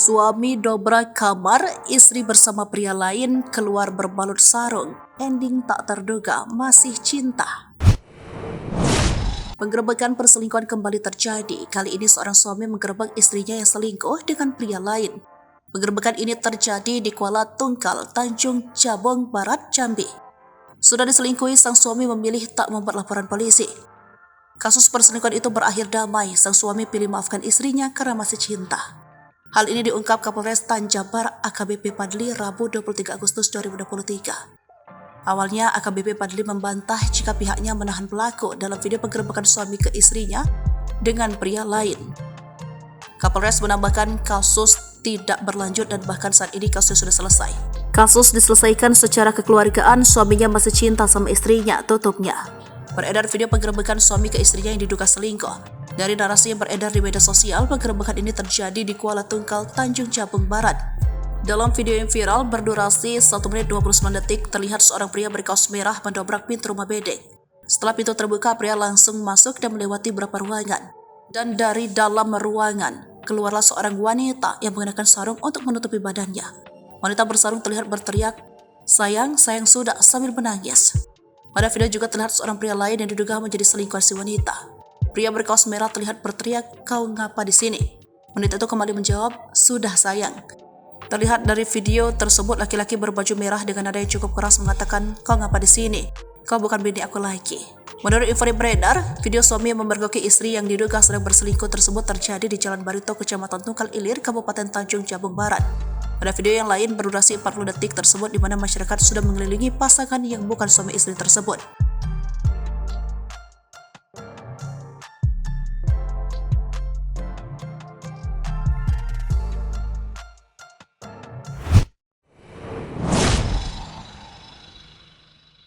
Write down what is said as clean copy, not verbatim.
Suami dobrak kamar, istri bersama pria lain keluar berbalut sarung. Ending tak terduga, masih cinta. Penggerebekan perselingkuhan kembali terjadi. Kali ini seorang suami menggerebek istrinya yang selingkuh dengan pria lain. Penggerebekan ini terjadi di Kuala Tungkal, Tanjung Jabung Barat, Jambi. Sudah diselingkuhi, sang suami memilih tak membuat laporan polisi. Kasus perselingkuhan itu berakhir damai. Sang suami pilih maafkan istrinya karena masih cinta. Hal ini diungkap Kapolres Tanjabar AKBP Padli Rabu 23 Agustus 2023. Awalnya AKBP Padli membantah jika pihaknya menahan pelaku dalam video penggerebekan suami ke istrinya dengan pria lain. Kapolres menambahkan kasus tidak berlanjut dan bahkan saat ini kasus sudah selesai. Kasus diselesaikan secara kekeluargaan, suaminya masih cinta sama istrinya, tutupnya. Beredar video penggerebekan suami ke istrinya yang diduga selingkuh. Dari narasi yang beredar di media sosial, penggerebekan ini terjadi di Kuala Tungkal, Tanjung Jabung Barat. Dalam video yang viral berdurasi 1 menit 29 detik, terlihat seorang pria berkaos merah mendobrak pintu rumah bedeng. Setelah pintu terbuka, pria langsung masuk dan melewati beberapa ruangan. Dan dari dalam ruangan, keluarlah seorang wanita yang mengenakan sarung untuk menutupi badannya. Wanita bersarung terlihat berteriak, sayang sudah," sambil menangis. Pada video juga terlihat seorang pria lain yang diduga menjadi selingkuhan si wanita. Pria berkaos merah terlihat berteriak, "Kau ngapa di sini?" Wanita itu kembali menjawab, "Sudah sayang." Terlihat dari video tersebut, laki-laki berbaju merah dengan nada yang cukup keras mengatakan, "Kau ngapa di sini? Kau bukan bini aku lagi." Menurut info yang beredar, video suami yang memergoki istri yang diduga sedang berselingkuh tersebut terjadi di Jalan Barito, Kecamatan Tungkal Ilir, Kabupaten Tanjung Jabung Barat. Pada video yang lain berdurasi 40 detik tersebut di mana masyarakat sudah mengelilingi pasangan yang bukan suami istri tersebut.